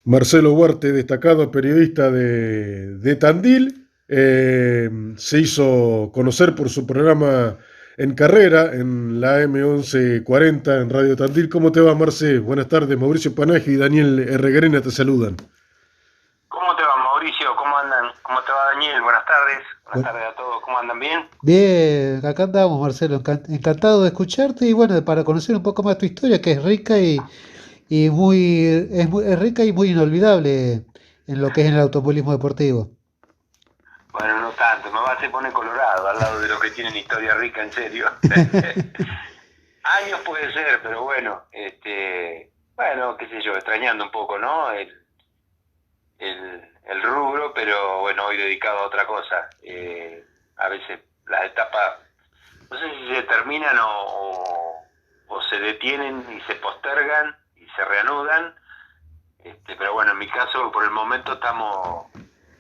Marcelo Huarte, destacado periodista de Tandil, se hizo conocer por su programa En Carrera, en la AM1140 en Radio Tandil. ¿Cómo te va, Marce? Buenas tardes, Mauricio Panaje y Daniel Herreguerena te saludan. ¿Cómo te va, Mauricio? ¿Cómo andan? ¿Cómo te va, Daniel? Buenas tardes. Buenas Bu- tardes a todos. ¿Cómo andan? ¿Bien? Bien, acá andamos, Marcelo. Encantado de escucharte y bueno, para conocer un poco más tu historia, que es rica y es rica y muy inolvidable en lo que es el automovilismo deportivo. Bueno, no tanto. Se pone colorado al lado de los que tienen historia rica, en serio. Años puede ser, pero bueno, bueno, qué sé yo, extrañando un poco, ¿no? El rubro, pero bueno, hoy dedicado a otra cosa. A veces las etapas, no sé si se terminan o se detienen y se postergan y se reanudan. Pero bueno, en mi caso, por el momento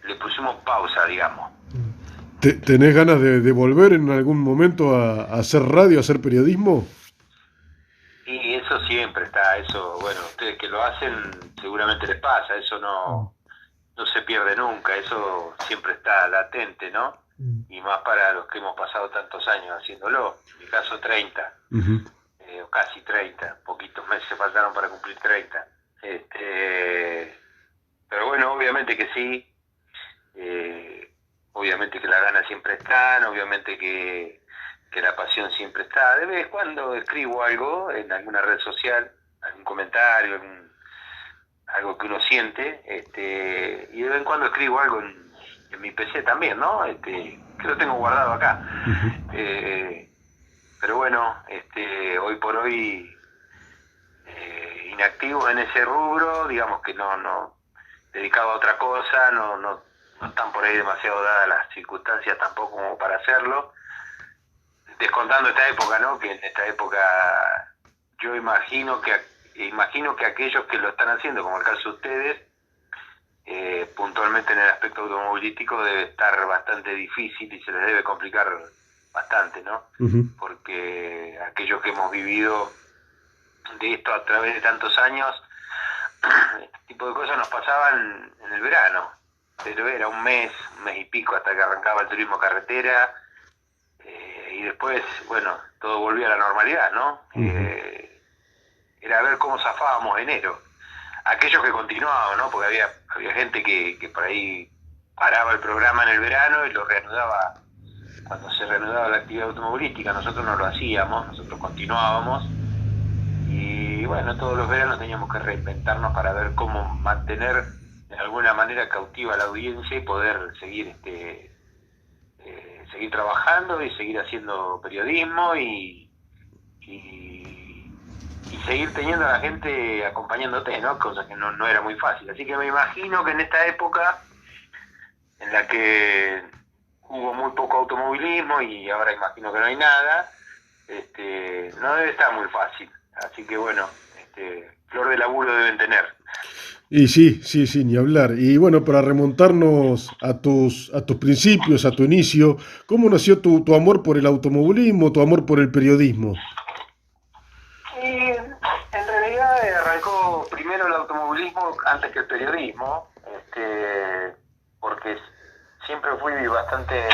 le pusimos pausa, digamos. ¿Tenés ganas de volver en algún momento a hacer radio, a hacer periodismo? Y eso siempre está, eso, bueno, ustedes que lo hacen seguramente les pasa, eso Mm, no se pierde nunca, eso siempre está latente, ¿no? mm. Y más para los que hemos pasado tantos años haciéndolo, en mi caso 30, Ujú. o casi 30, poquitos meses faltaron para cumplir 30. Pero bueno, obviamente que sí, obviamente que las ganas siempre están, obviamente que la pasión siempre está. De vez en cuando escribo algo en alguna red social, algún comentario, algo que uno siente, y de vez en cuando escribo algo en mi PC también, ¿no? Que lo tengo guardado acá. Ujú. Eh, pero bueno, hoy por hoy inactivos en ese rubro, digamos que no dedicado a otra cosa, no están por ahí demasiado dadas las circunstancias tampoco como para hacerlo. Descontando esta época, ¿no? Que en esta época yo imagino que aquellos que lo están haciendo, como el caso de ustedes, puntualmente en el aspecto automovilístico debe estar bastante difícil y se les debe complicar bastante, ¿no? Ujú. Porque aquellos que hemos vivido de esto a través de tantos años, este tipo de cosas nos pasaban en el verano, pero era un mes y pico hasta que arrancaba el turismo carretera, y después, bueno, todo volvía a la normalidad, ¿no? Ujú. Era ver cómo zafábamos enero. Aquellos que continuaban, ¿no? Porque había gente que por ahí paraba el programa en el verano y lo reanudaba cuando se reanudaba la actividad automovilística. Nosotros no lo hacíamos, nosotros continuábamos. Y bueno, todos los veranos teníamos que reinventarnos para ver cómo mantener de alguna manera cautiva a la audiencia y poder seguir trabajando y seguir haciendo periodismo y seguir teniendo a la gente acompañándote, ¿no? Cosa que no era muy fácil. Así que me imagino que en esta época en la que hubo muy poco automovilismo y ahora imagino que no hay nada, no debe estar muy fácil. Así que bueno, flor de laburo deben tener. Y sí, sí, sí, ni hablar. Y bueno, para remontarnos a tus principios, a tu inicio, ¿cómo nació tu amor por el automovilismo, tu amor por el periodismo? Y en realidad arrancó primero el automovilismo antes que el periodismo, porque siempre fui bastante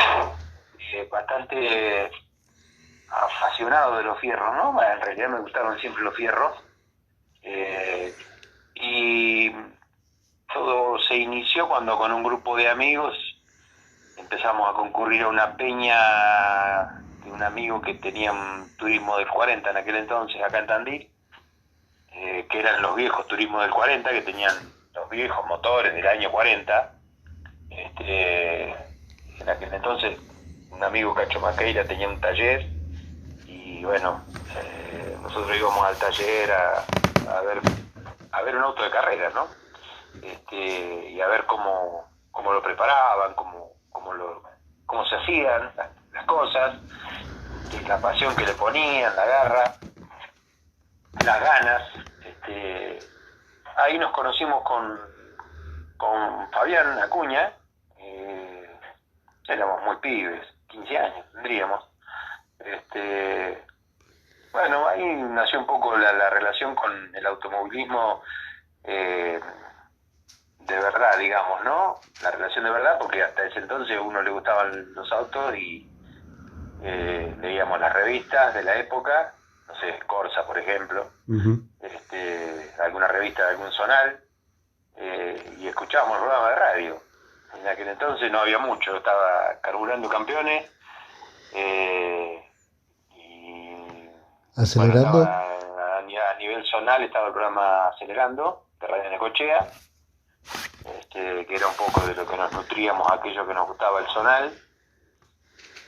apasionado de los fierros, ¿no? Bueno, en realidad me gustaron siempre los fierros. eh, y todo se inició cuando con un grupo de amigos empezamos a concurrir a una peña de un amigo que tenía un turismo del 40 en aquel entonces acá en Tandil, que eran los viejos turismos del 40, que tenían los viejos motores del año 40. En aquel entonces un amigo Cacho Maqueira tenía un taller y bueno, nosotros íbamos al taller a ver un auto de carrera, ¿no? Y a ver cómo lo preparaban, cómo se hacían las cosas, la pasión que le ponían, la garra, las ganas. Este, Ahí nos conocimos con Fabián Acuña, eh, éramos muy pibes, 15 años tendríamos. Este, bueno, ahí nació un poco la relación con el automovilismo, eh, digamos, ¿no? La relación de verdad, porque hasta ese entonces a uno le gustaban los autos y leíamos las revistas de la época, no sé, Corsa, por ejemplo, alguna revista de algún zonal, y escuchábamos el programa de radio. En aquel entonces no había mucho, estaba Carburando Campeones, y Acelerando. bueno, estaba a nivel zonal estaba el programa Acelerando, de Radio Necochea, que era un poco de lo que nos nutríamos, aquello que nos gustaba el zonal.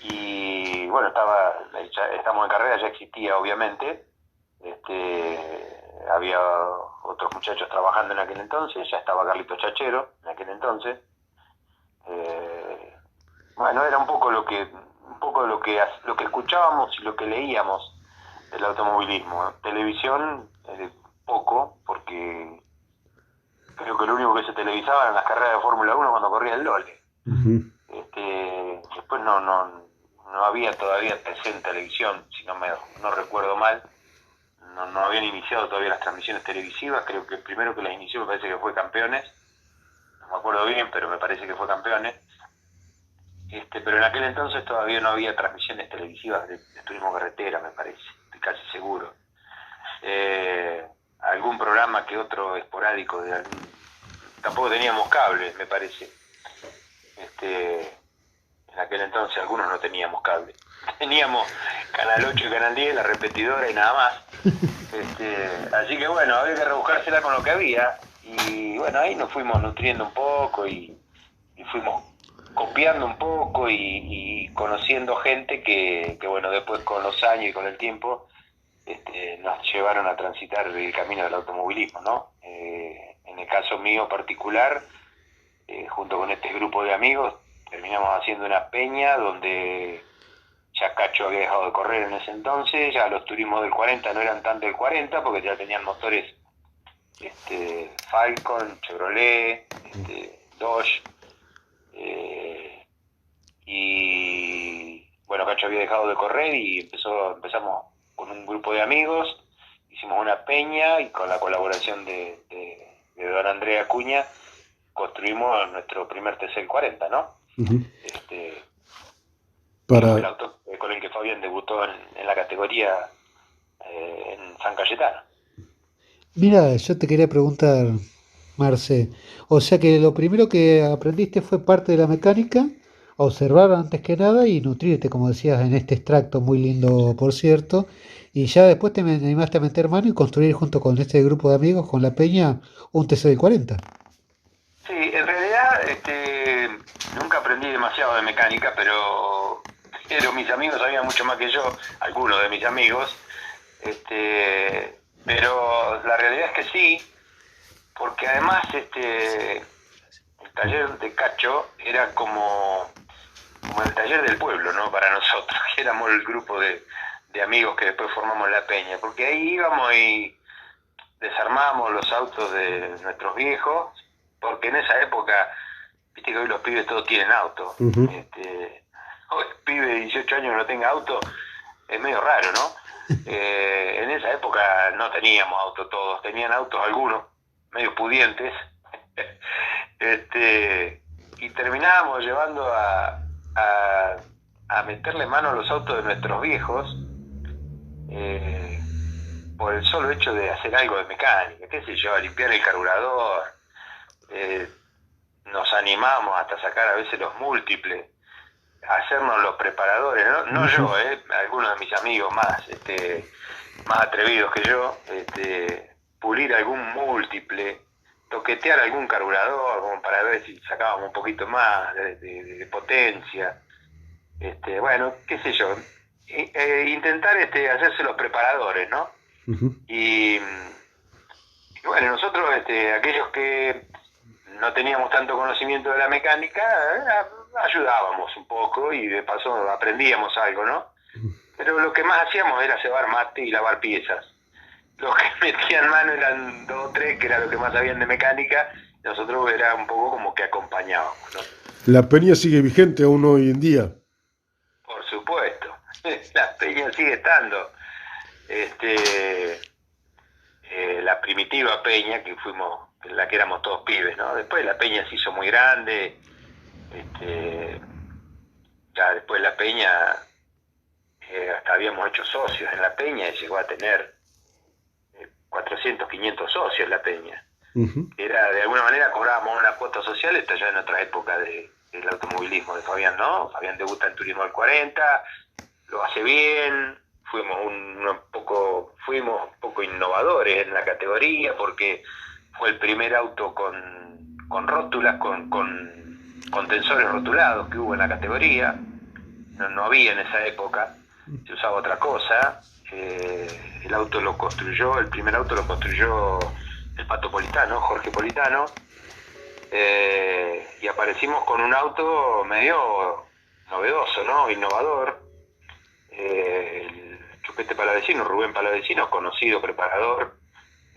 Y bueno, estamos en carrera, ya existía obviamente, había otros muchachos trabajando en aquel entonces, ya estaba Carlito Chachero en aquel entonces. Bueno, era un poco lo que escuchábamos y lo que leíamos del automovilismo. Televisión, poco, porque creo que lo único que se televisaba eran las carreras de Fórmula 1 cuando corría el Lole. Después no había todavía TC en televisión, si no recuerdo mal. No habían iniciado todavía las transmisiones televisivas. Creo que el primero que las inició me parece que fue Campeones. No me acuerdo bien, pero me parece que fue Campeones. Pero en aquel entonces todavía no había transmisiones televisivas de turismo carretera, me parece. Estoy casi seguro. Algún programa que otro esporádico de algún... Tampoco teníamos cable, me parece. En aquel entonces algunos no teníamos cable. Teníamos Canal 8 y Canal 10, la repetidora y nada más. Así que bueno, había que rebuscársela con lo que había. Y bueno, ahí nos fuimos nutriendo un poco y fuimos copiando un poco y conociendo gente que bueno, después con los años y con el tiempo nos llevaron a transitar el camino del automovilismo, ¿no? En el caso mío particular, junto con este grupo de amigos, terminamos haciendo una peña donde ya Cacho había dejado de correr en ese entonces, ya los turismos del 40 no eran tan del 40 porque ya tenían motores Falcon, Chevrolet, Dodge, y bueno, Cacho había dejado de correr y empezamos con un grupo de amigos, hicimos una peña y con la colaboración de don Andrea Acuña construimos nuestro primer TC40, ¿no? Fue el auto con el que Fabián debutó en la categoría en San Cayetano. Mira, yo te quería preguntar, Marce, o sea que lo primero que aprendiste fue parte de la mecánica, observar antes que nada y nutrirte, como decías, en este extracto muy lindo, por cierto, y ya después te animaste a meter mano y construir junto con este grupo de amigos, con la Peña, un TC40. Sí, en realidad nunca aprendí demasiado de mecánica, pero mis amigos sabían mucho más que yo, algunos de mis amigos, pero la realidad es que sí, porque además el taller de Cacho era como el taller del pueblo, ¿no? Para nosotros, que éramos el grupo de amigos que después formamos la peña, porque ahí íbamos y desarmábamos los autos de nuestros viejos, porque en esa época, viste que hoy los pibes todos tienen auto. Hoy el pibe de 18 años que no tenga auto es medio raro, ¿no? En esa época no teníamos auto todos, tenían autos algunos, medio pudientes, y terminábamos llevando a meterle mano a los autos de nuestros viejos, por el solo hecho de hacer algo de mecánica, qué sé yo, a limpiar el carburador, nos animamos hasta sacar a veces los múltiples, a hacernos los preparadores, no yo, algunos de mis amigos más atrevidos que yo, pulir algún múltiple, toquetear algún carburador como para ver si sacábamos un poquito más de potencia, bueno, qué sé yo, intentar hacerse los preparadores, ¿no? Y bueno, nosotros, aquellos que no teníamos tanto conocimiento de la mecánica, ayudábamos un poco y de paso aprendíamos algo, ¿no? Pero lo que más hacíamos era cebar mate y lavar piezas. Los que metían mano eran 2 o 3, que era lo que más sabían de mecánica, nosotros era un poco como que acompañábamos, ¿no? ¿La peña sigue vigente aún hoy en día? Por supuesto, la peña sigue estando. La primitiva peña que fuimos en la que éramos todos pibes, ¿no? Después la peña se hizo muy grande, ya después la peña, hasta habíamos hecho socios en la peña y llegó a tener 400, 500 socios la peña. Ujú. Era, de alguna manera cobrábamos una cuota social, esto ya en otra época del automovilismo de Fabián, ¿no? Fabián debuta en Turismo del 40, lo hace bien, fuimos un poco innovadores en la categoría porque fue el primer auto con rótulas, con tensores rotulados que hubo en la categoría. No había en esa época, se usaba otra cosa. El primer auto lo construyó el Pato Politano, Jorge Politano, y aparecimos con un auto medio novedoso, ¿no? Innovador. El Chupete Palavecino, Rubén Palavecino, conocido preparador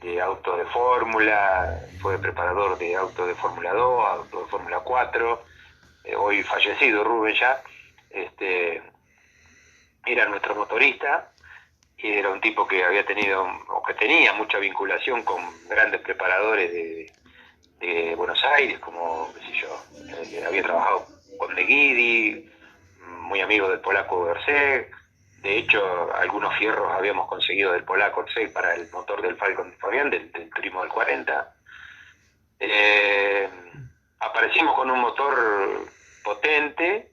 de autos de fórmula, fue preparador de autos de Fórmula 2, autos de Fórmula 4, hoy fallecido Rubén ya, era nuestro motorista, y era un tipo que había tenido, o que tenía mucha vinculación con grandes preparadores de Buenos Aires, como, qué sé yo, había trabajado con De Guidi, muy amigo del polaco Berseg. De hecho, algunos fierros habíamos conseguido del polaco Berseg para el motor del Falcon de Fabián, del Turismo del 40. Aparecimos con un motor potente,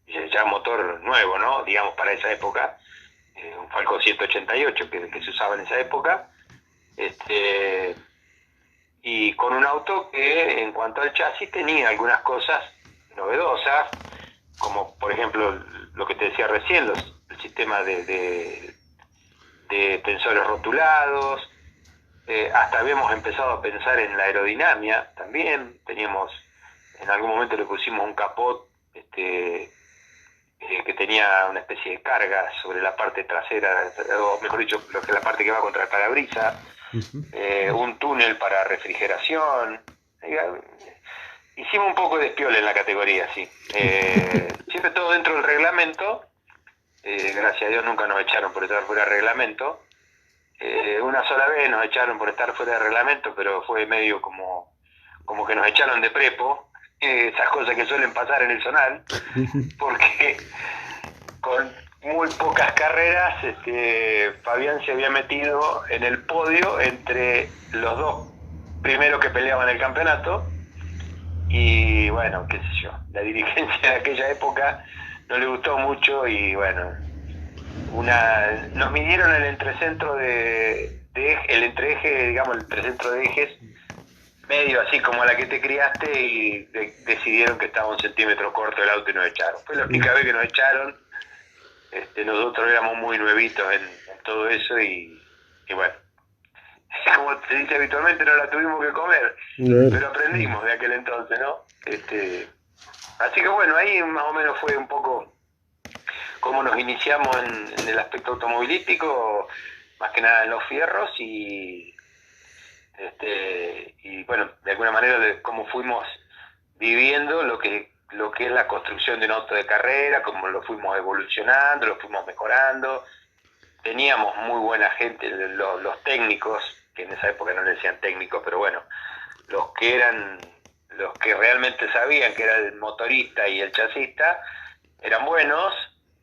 ya motor nuevo, ¿no? Digamos, para esa época, un Falcon 188 que se usaba en esa época, y con un auto que en cuanto al chasis tenía algunas cosas novedosas, como por ejemplo lo que te decía recién, el sistema de tensores rotulados, hasta habíamos empezado a pensar en la aerodinámica también, en algún momento le pusimos un capot que tenía una especie de carga sobre la parte trasera, o mejor dicho, la parte que va contra el parabrisas, un túnel para refrigeración. Hicimos un poco de espiola en la categoría, sí. Siempre todo dentro del reglamento. Gracias a Dios nunca nos echaron por estar fuera del reglamento. Una sola vez nos echaron por estar fuera del reglamento, pero fue medio como que nos echaron de prepo. Esas cosas que suelen pasar en el zonal, porque con muy pocas carreras Fabián se había metido en el podio entre los dos primeros que peleaban el campeonato, y bueno, qué sé yo, la dirigencia de aquella época no le gustó mucho, y bueno, nos midieron el entrecentro el entreeje, digamos, el entrecentro de ejes, medio así como a la que te criaste, y decidieron que estaba un centímetro corto el auto y nos echaron. Fue la única vez que nos echaron. Nosotros éramos muy nuevitos en todo eso, y bueno, como se dice habitualmente, no la tuvimos que comer, pero aprendimos de aquel entonces, ¿no? Así que bueno, ahí más o menos fue un poco cómo nos iniciamos en el aspecto automovilístico, más que nada en los fierros, y bueno, de alguna manera de cómo fuimos viviendo lo que es la construcción de un auto de carrera, cómo lo fuimos evolucionando, lo fuimos mejorando. Teníamos muy buena gente, los técnicos, que en esa época no le decían técnicos, pero bueno, los que realmente sabían, que era el motorista y el chasista, eran buenos,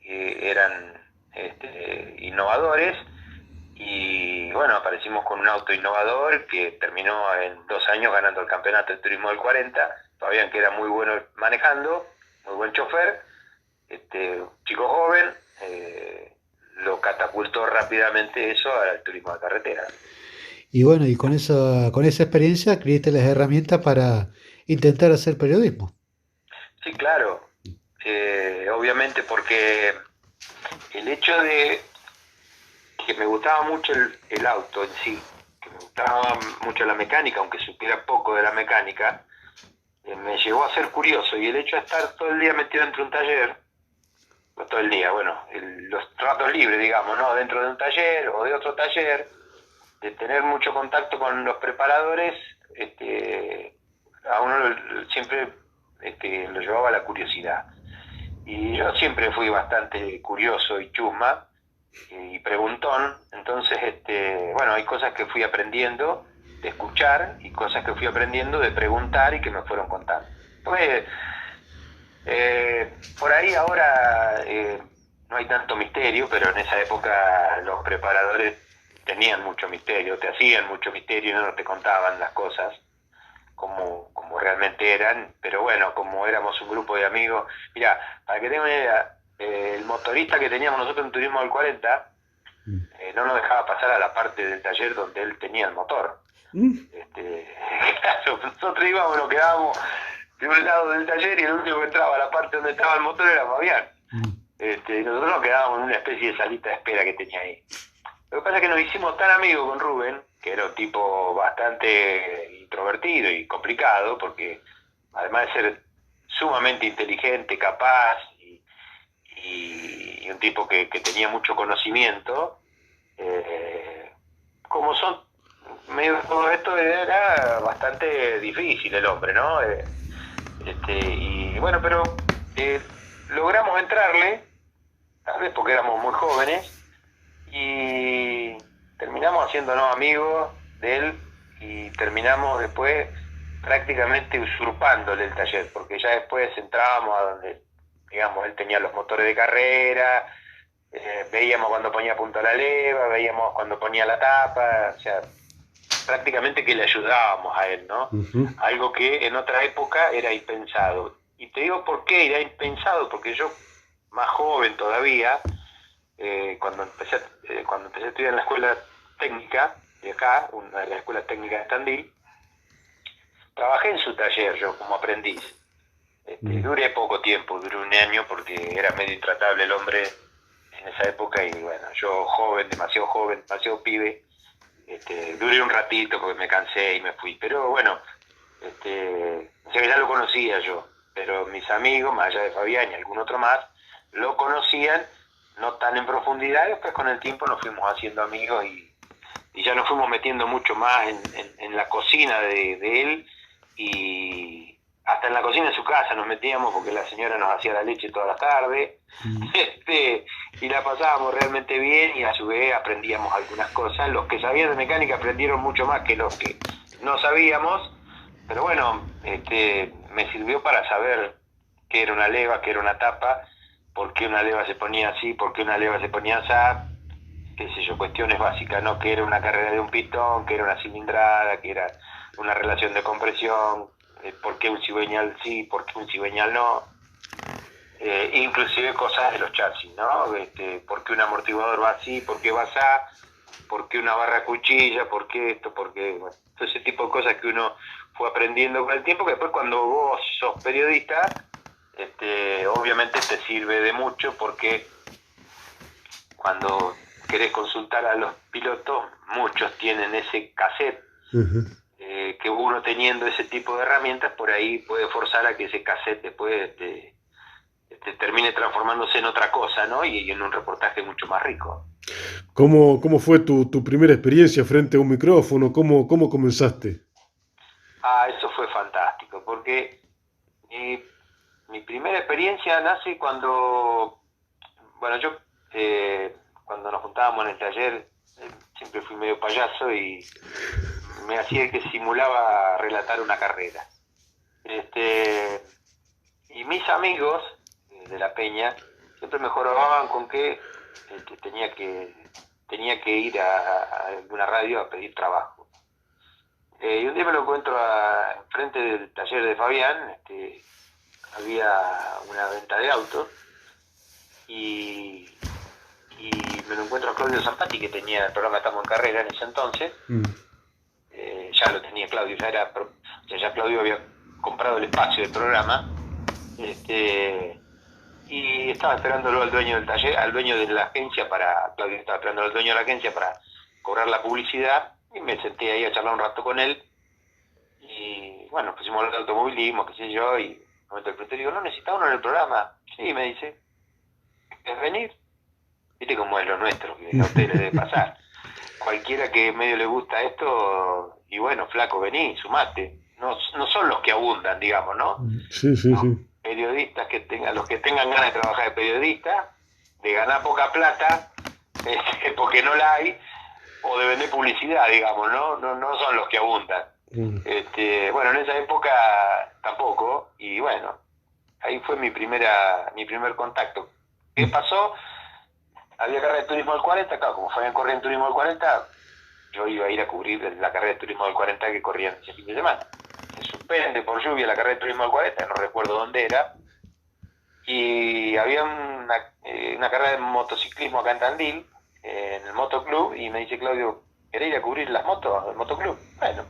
eran innovadores. Y bueno, aparecimos con un auto innovador que terminó en 2 años ganando el campeonato de Turismo del 40. Fabián, que era muy bueno manejando, muy buen chofer, chico joven, lo catapultó rápidamente eso al turismo de carretera. Y bueno, y con esa experiencia adquiriste las herramientas para intentar hacer periodismo. Sí, claro, obviamente, porque el hecho de que me gustaba mucho el auto en sí, que me gustaba mucho la mecánica, aunque supiera poco de la mecánica, me llegó a ser curioso, y el hecho de estar todo el día metido dentro de un taller, no todo el día, bueno, los ratos libres, digamos, ¿no? Dentro de un taller o de otro taller, de tener mucho contacto con los preparadores, a uno siempre lo llevaba la curiosidad. Y yo siempre fui bastante curioso y chusma y preguntón, entonces, bueno, hay cosas que fui aprendiendo de escuchar y cosas que fui aprendiendo, de preguntar y que me fueron contando. Pues, por ahí ahora no hay tanto misterio, pero en esa época los preparadores tenían mucho misterio, te hacían mucho misterio y no te contaban las cosas como realmente eran, pero bueno, como éramos un grupo de amigos, mira, para que tengan una idea, el motorista que teníamos nosotros en Turismo del 40 no nos dejaba pasar a la parte del taller donde él tenía el motor. Claro, nosotros íbamos, nos quedábamos de un lado del taller y el único que entraba a la parte donde estaba el motor era Fabián. Y nosotros nos quedábamos en una especie de salita de espera que tenía ahí. Lo que pasa es que nos hicimos tan amigos con Rubén, que era un tipo bastante introvertido y complicado, porque además de ser sumamente inteligente, capaz y un tipo que tenía mucho conocimiento, como son medio todo esto, era bastante difícil el hombre, ¿no? Y bueno, pero logramos entrarle, tal vez porque éramos muy jóvenes, y terminamos haciéndonos amigos de él y terminamos después prácticamente usurpándole el taller, porque ya después entrábamos a donde, digamos, él tenía los motores de carrera, veíamos cuando ponía punto a la leva, veíamos cuando ponía la tapa, o sea, prácticamente que le ayudábamos a él, ¿no? Algo que en otra época era impensado. Y te digo por qué era impensado, porque yo, más joven todavía, cuando empecé a estudiar en la escuela técnica de acá, una de las escuelas técnicas de Tandil, trabajé en su taller yo como aprendiz. Duré poco tiempo, duré un año porque era medio intratable el hombre en esa época y bueno, yo joven, demasiado pibe, duré un ratito porque me cansé y me fui, pero bueno, o sea que ya lo conocía yo, pero mis amigos, más allá de Fabián y algún otro más, lo conocían, no tan en profundidad, y después con el tiempo nos fuimos haciendo amigos y ya nos fuimos metiendo mucho más en la cocina de él y hasta en la cocina de su casa nos metíamos porque la señora nos hacía la leche toda la tarde y la pasábamos realmente bien y a su vez aprendíamos algunas cosas. Los que sabían de mecánica aprendieron mucho más que los que no sabíamos, pero bueno, me sirvió para saber qué era una leva, qué era una tapa, por qué una leva se ponía así, por qué una leva se ponía así, qué sé yo, cuestiones básicas, ¿no? Que era una carrera de un pistón, que era una cilindrada, que era una relación de compresión, por qué un cigüeñal sí, por qué un cigüeñal no, inclusive cosas de los chasis, ¿no? Por qué un amortiguador va así, por qué va así, por qué una barra cuchilla, por qué esto, por qué, bueno, todo ese tipo de cosas que uno fue aprendiendo con el tiempo, que después cuando vos sos periodista, obviamente te sirve de mucho porque cuando querés consultar a los pilotos, muchos tienen ese cassette, que uno teniendo ese tipo de herramientas por ahí puede forzar a que ese cassette después termine transformándose en otra cosa, ¿no? Y en un reportaje mucho más rico. ¿Cómo fue tu primera experiencia frente a un micrófono? ¿Cómo comenzaste? Eso fue fantástico, porque mi primera experiencia nace cuando, bueno, yo cuando nos juntábamos en el taller, siempre fui medio payaso y me hacía que simulaba relatar una carrera. Y mis amigos de la peña siempre me jorobaban con que tenía que ir a alguna radio a pedir trabajo. Y un día me lo encuentro enfrente del taller de Fabián, había una venta de autos y me lo encuentro a Claudio Zampati, que tenía el programa Estamos en Carrera en ese entonces. Ya lo tenía Claudio, ya Claudio había comprado el espacio del programa, y estaba esperándolo al dueño del taller, al dueño de la agencia Claudio estaba esperando al dueño de la agencia para cobrar la publicidad, y me senté ahí a charlar un rato con él, y bueno, pusimos a hablar de automovilismo, qué sé yo, y un momento del frente digo, ¿no necesita uno en el programa? Sí, me dice, ¿querés venir? Viste cómo es lo nuestro, que a ustedes les debe pasar. Cualquiera que medio le gusta esto, y bueno, flaco, vení, sumate. No son los que abundan, digamos, ¿no? Sí. Periodistas los que tengan ganas de trabajar de periodista, de ganar poca plata, porque no la hay, o de vender publicidad, digamos, no son los que abundan. Bueno, en esa época tampoco, y bueno, ahí fue mi primer contacto. ¿Qué pasó? Había carrera de turismo del 40, claro, como Fabián corría en turismo del 40, yo iba a ir a cubrir la carrera de turismo del 40 que corrían ese fin de semana. Se suspende por lluvia la carrera de turismo del 40, no recuerdo dónde era, y había una carrera de motociclismo acá en Tandil, en el motoclub, y me dice Claudio, ¿querés ir a cubrir las motos del motoclub? Bueno,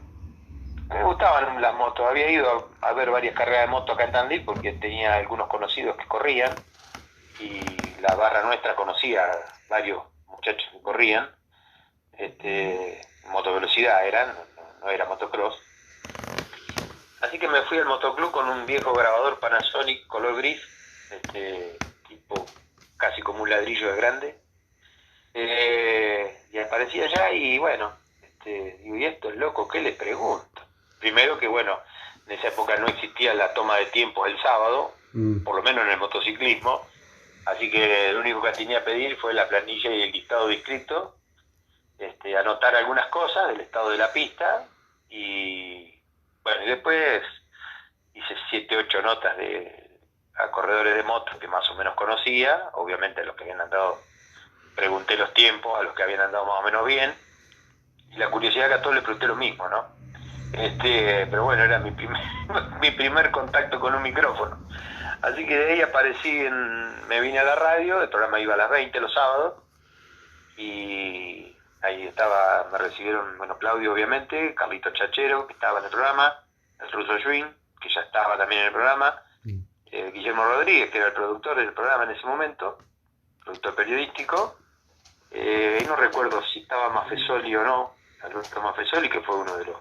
me gustaban las motos, había ido a ver varias carreras de moto acá en Tandil porque tenía algunos conocidos que corrían, y la barra nuestra conocía varios muchachos que corrían, motovelocidad eran, no era motocross. Así que me fui al motoclub con un viejo grabador Panasonic color gris, tipo casi como un ladrillo de grande, y aparecí allá y bueno, digo, ¿y esto es loco? ¿Qué le pregunto? Primero que bueno, en esa época no existía la toma de tiempos el sábado, por lo menos en el motociclismo, así que lo único que tenía a pedir fue la planilla y el listado de inscritos, anotar algunas cosas del estado de la pista, y bueno, y después hice 7, 8 notas a corredores de moto que más o menos conocía, obviamente a los que habían andado, pregunté los tiempos, a los que habían andado más o menos bien, y la curiosidad que a todos les pregunté lo mismo, ¿no? Pero bueno, era mi primer contacto con un micrófono. Así que de ahí me vine a la radio, el programa iba a las 20 los sábados, y ahí me recibieron, bueno, Claudio obviamente, Carlito Chachero, que estaba en el programa, el ruso Schwinn, que ya estaba también en el programa, Guillermo Rodríguez, que era el productor del programa en ese momento, productor periodístico, y no recuerdo si estaba Maffesoli o no, Alberto Maffesoli, que fue uno de los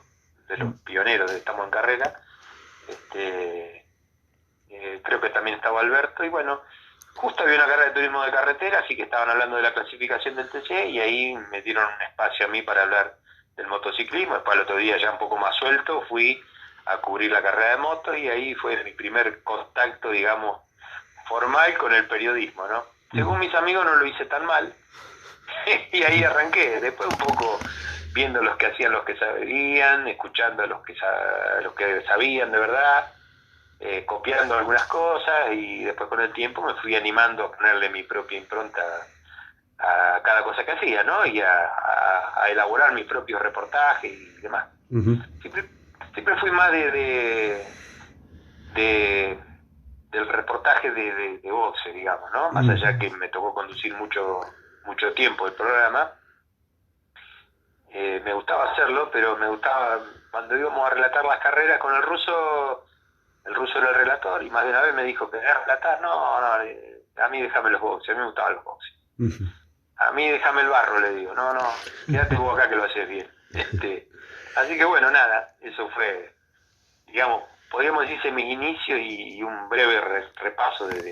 pioneros de Estamos en Carrera, creo que también estaba Alberto, y bueno, justo había una carrera de turismo de carretera, así que estaban hablando de la clasificación del TC, y ahí me dieron un espacio a mí para hablar del motociclismo. Después al otro día, ya un poco más suelto, fui a cubrir la carrera de moto, y ahí fue mi primer contacto, digamos, formal con el periodismo, ¿no? Según mis amigos no lo hice tan mal, y ahí arranqué. Después un poco viendo los que hacían, los que sabían, escuchando a los que sabían de verdad, copiando algunas cosas, y después con el tiempo me fui animando a ponerle mi propia impronta a cada cosa que hacía, ¿no? Y a elaborar mis propios reportajes y demás. Siempre fui más del reportaje de boxe, digamos, ¿no? Más allá que me tocó conducir mucho tiempo el programa, me gustaba hacerlo, pero me gustaba, cuando íbamos a relatar las carreras con el ruso era el relator, y más de una vez me dijo, ¿querés relatar? No, a mí déjame los boxes, a mí me gustaban los boxes. A mí déjame el barro, le digo, no, quédate vos acá que lo haces bien. Así que bueno, nada, eso fue, digamos, podríamos decirse mis inicios y un breve repaso de